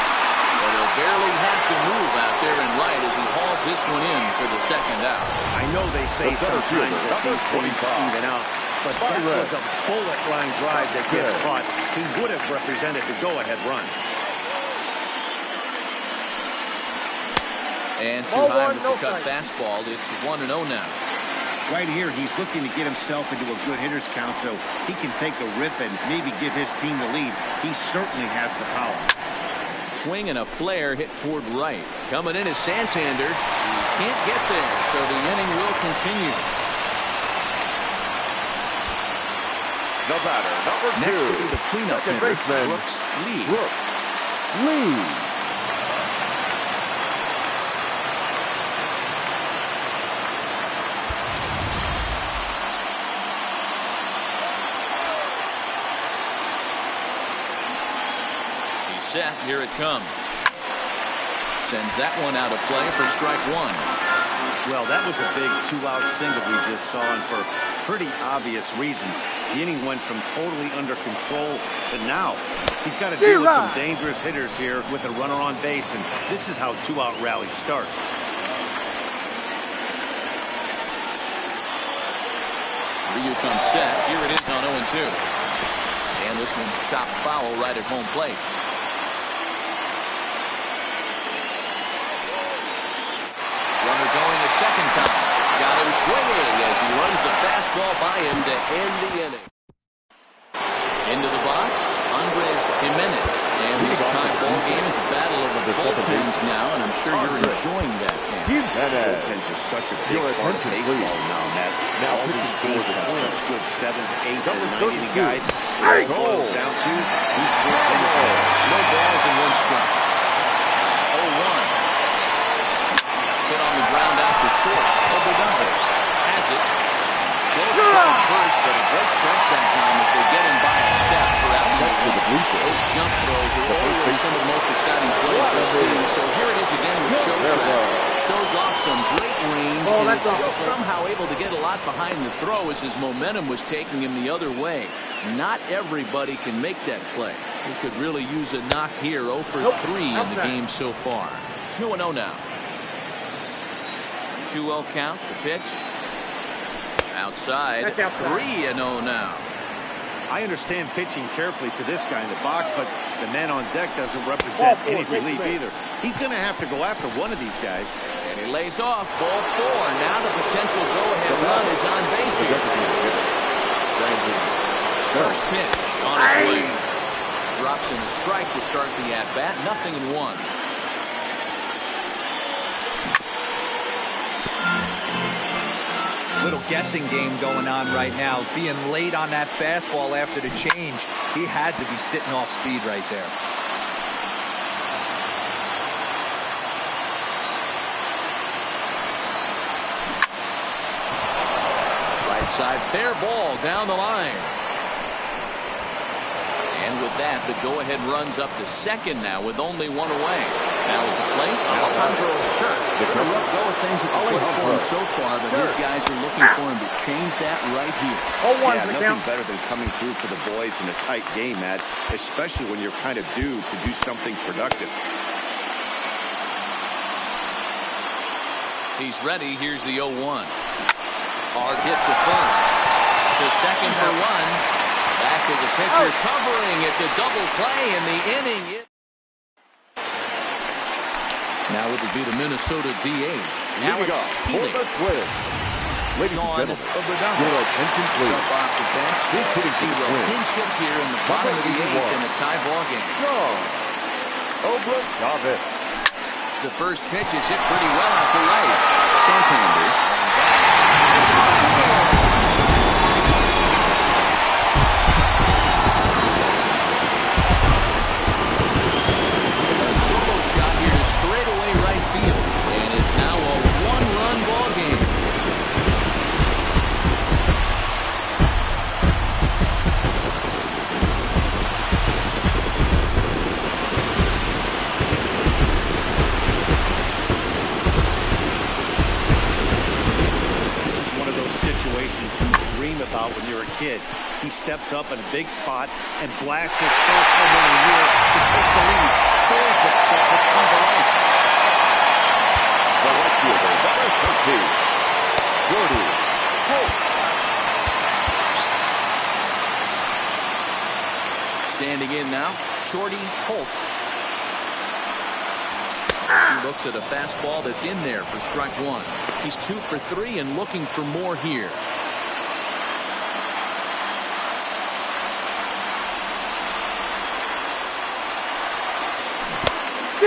But he'll barely have to move out there in right as he hauls this one in for the second out. I know they say The center sometimes fielder, that number these things 25. even out, but that was a bullet line drive that gets Good. caught. He would have represented the go-ahead run. And too Ball high 1, with no the cut strike. fastball. It's 1-0 now. Right here, he's looking to get himself into a good hitter's count so he can take a rip and maybe give his team the lead. He certainly has the power. Swing and a flare hit toward right. Coming in is Santander. He's can't get there, so the inning will continue. The batter, number 2. Next will be the cleanup second hitter, baseman, Brooks Lee. Brooks Lee. He's set. Here it comes. Sends that one out of play for strike 1. Well, that was a big 2-out single we just saw, and for pretty obvious reasons. The inning went from totally under control to now. He's got to deal with some dangerous hitters here with a runner on base, and this is how 2-out rallies start. Ryu comes set. Here it is on 0-2. And this one's chopped foul right at home plate. Runner going the second time. Got him swinging as he runs the fastball by him to end the inning. Into the box, Andres Jimenez. And this tie ball game is a battle of the bullpens now, and I'm sure you're enjoying that game. Bullpens are such a big part of baseball now, Matt. Now all these teams have such good 7th, 8th, and 9th inning guys. It boils down to these bullpens. No balls and 1 strike. 0-1. Hit on the ground out to short. Obradava has it. Goes from first, but a great stretch that time as they get him by a step for out to the blue. Those jump throws are always some of the most exciting plays I've seen. So here it is again with Shows. Shows off some great range and is still somehow able to get a lot behind the throw as his momentum was taking him the other way. Not everybody can make that play. He could really use a knock here. 0 for 3 in the game so far. 2-0 now. 2-0 count, the pitch. Outside, 3-0 now. I understand pitching carefully to this guy in the box, but the man on deck doesn't represent any relief either. He's going to have to go after one of these guys. And he lays off, ball 4. Now the potential go-ahead run is on base here. First pitch on his way. Drops in a strike to start the at-bat. 0-1. Little guessing game going on right now. Being late on that fastball after the change. He had to be sitting off speed right there. Right side, fair ball down the line. And with that, the go-ahead runs up to second now with only 1 away. Now at the plate, Alejandro Kirk. A rough go of things at the plate for him so far, but his guys are looking for him to change that right here. Yeah, nothing better than coming through for the boys in a tight game, Matt, especially when you're kind of due to do something productive. He's ready. Here's the 0-1. Hard hit to first. To second for 1. Back to the pitcher covering. It's a double play in the inning. Now it would be the Minnesota DH. Here we go for the Twins. Ladies and gentlemen, your attention please. Up off the bench. He's hitting for the Twins. Pinch hit here in the bottom of the 8th in a tie ball game. Obradava. The first pitch is hit pretty well out to right. Santander. When you're a kid, he steps up in a big spot and blasts his first home run of the year to take the lead. Scores that stuff has come to life. The left fielder, number 13, Jordy Holt. Standing in now, Shorty Holt. He looks at a fastball that's in there for strike 1. He's 2 for 3 and looking for more here.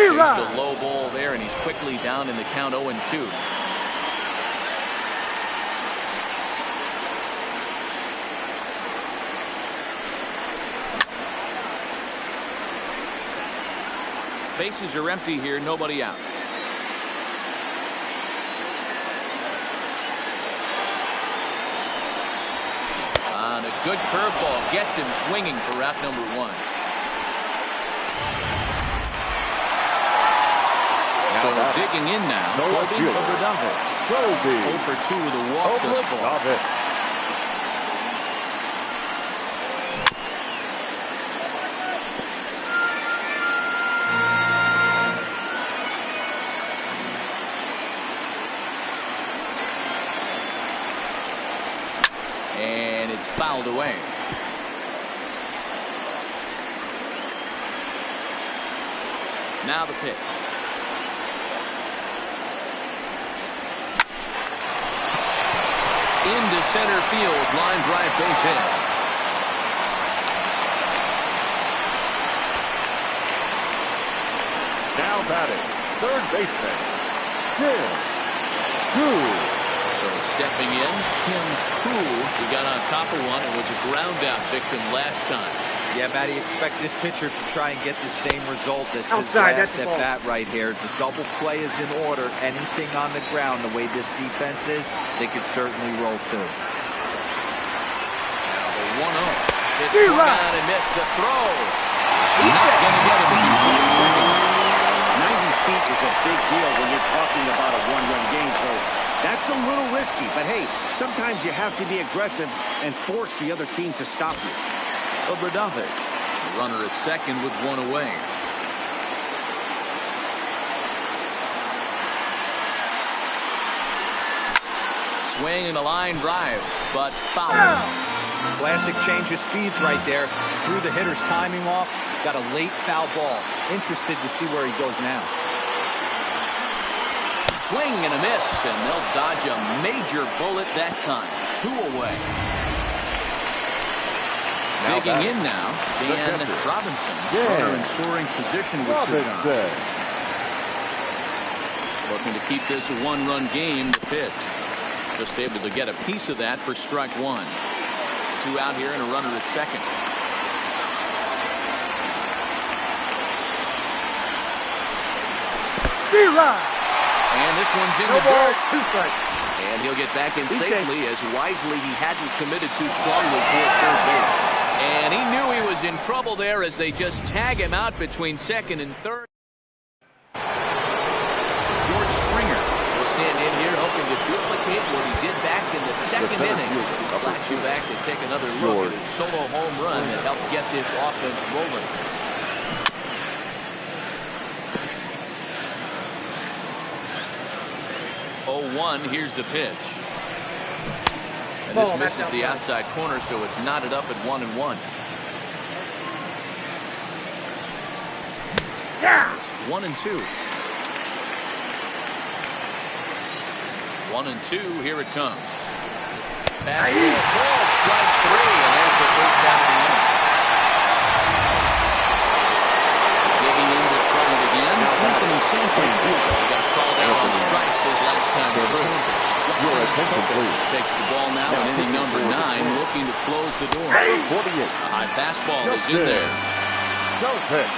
Chased a low ball there, and he's quickly down in the count 0-2. Bases are empty here, nobody out. On a good curveball, gets him swinging for out number 1. So digging in now, Colby Obradovich. 0 for 2 with a walk thus far. And it's fouled away. Now the pitch. Into center field, line drive, base hit. Now batting, third baseman, Tim Koo. So stepping in, Tim Koo. He got on top of one and was a ground out victim last time. Yeah, Matty, expect this pitcher to try and get the same result as his Outside, last that's the at ball. bat right here. The double play is in order. Anything on the ground, the way this defense is, they could certainly roll too. Now the 1-0. It's swung on and missed the throw. Not going to get him. 90 feet is a big deal when you're talking about a one-run game, so that's a little risky. But hey, sometimes you have to be aggressive and force the other team to stop you. Obradovich, the runner at second with 1 away. Swing and a line drive, but foul. Classic change of speeds right there. Threw the hitter's timing off. Got a late foul ball. Interested to see where he goes now. Swing and a miss, and they'll dodge a major bullet that time. 2 away. Digging in now, Dan Robinson. Runner in scoring position with 2 down. Looking to keep this a 1-run game. The pitch. Just able to get a piece of that for strike 1. 2 out here and a runner at second. And this one's in the dirt. 2 strikes. And he'll get back in safely as wisely he hadn't committed too strongly toward third base. And he knew he was in trouble there as they just tag him out between second and third. George Springer will stand in here hoping to duplicate what he did back in the second inning. Flash you back to take another look at his solo home run that helped get this offense rolling. Here's the pitch. And this misses the outside corner, so it's knotted up at 1-1. Yeah. It's 1-2. 1-2. Here it comes. Fastball, ball, strike 3, and there's the first out of the inning. Digging into front again. Anthony Sanchez. He got called out on strikes his last time through. Takes the ball now at inning number 9, looking to close the door. 48. A high fastball is in there. No pitch.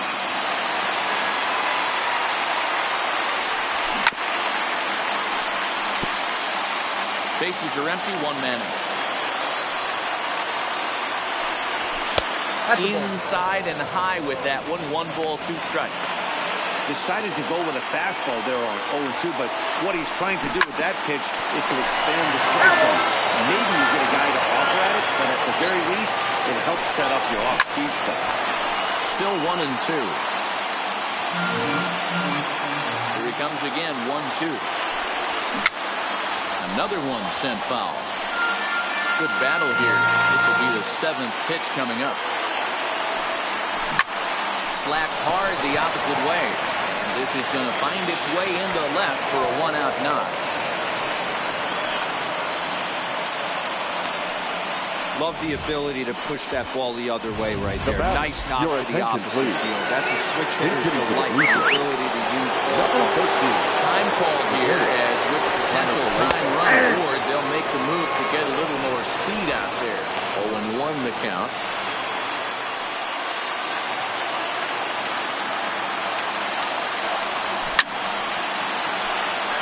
Bases are empty, 1 man out. Inside and high with that one. 1 ball, 2 strikes. Decided to go with a fastball there on 0-2, but what he's trying to do with that pitch is to expand the strike zone. Maybe you get a guy to offer at it, but at the very least, it helps set up your off-speed stuff. Still 1-2. Here he comes again, 1-2. Another one sent foul. Good battle here. This will be the 7th pitch coming up. Slapped hard the opposite way. And this is going to find its way into left for a 1-out knock. Love the ability to push that ball the other way right there. Nice knock Your to the attention, opposite please. field. That's a switch hitter Hitting who like the the ability to use Number all 13. Time call here, as with the potential time run forward, they'll make the move to get a little more speed out there. 0-1 the count.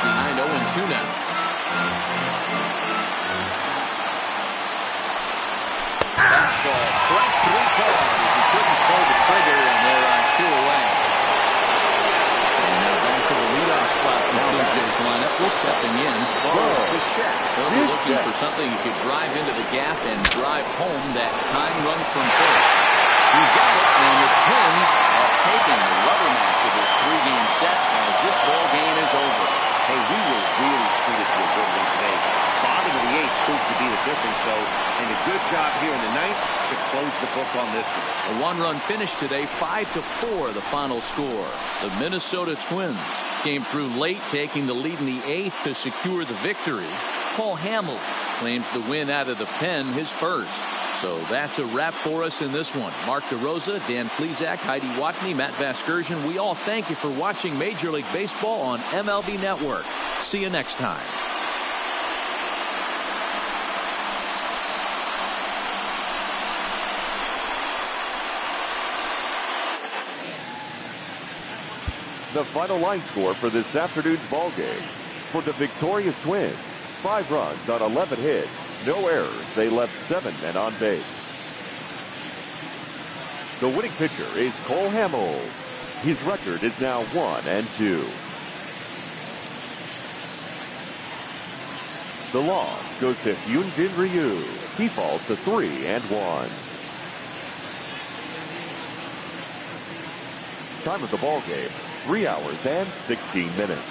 Behind 0-2 now. Fastball, strike 3 called as he couldn't pull the trigger, and they're on 2 away. And now back to the leadoff spot from the Blue Jays lineup. Stepping in, they'll be looking for something he could drive into the gap and drive home that tying run from first. He's got it, and the Twins are taking the rubber match of this 3-game set as this ball game is over. Hey, we were really treated to a good one today. Bottom of the 8th proves to be the difference, though, and a good job here in the 9th to close the book on this one. A 1-run finish today, 5-4 the final score. The Minnesota Twins came through late, taking the lead in the 8th to secure the victory. Paul Hamels claims the win out of the pen, his first. So that's a wrap for us in this one. Mark DeRosa, Dan Plesac, Heidi Watney, Matt Vasgersian. We all thank you for watching Major League Baseball on MLB Network. See you next time. The final line score for this afternoon's ball game. For the victorious Twins, 5 runs on 11 hits, no errors. They left 7 men on base. The winning pitcher is Cole Hamels. His record is now 1-2. The loss goes to Hyunjin Ryu. He falls to 3-1. Time of the ball game, 3 hours and 16 minutes.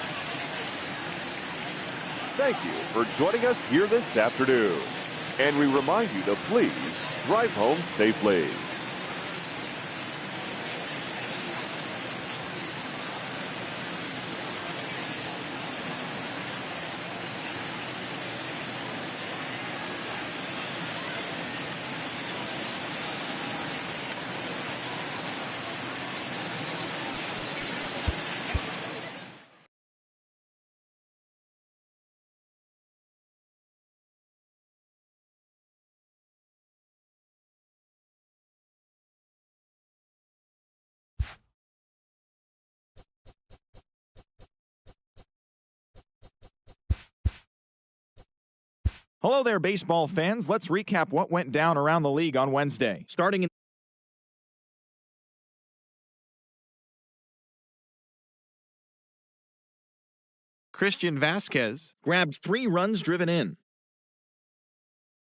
Thank you for joining us here this afternoon. And we remind you to please drive home safely. Hello there, baseball fans. Let's recap what went down around the league on Wednesday. Starting in Christian Vasquez grabbed 3 runs driven in.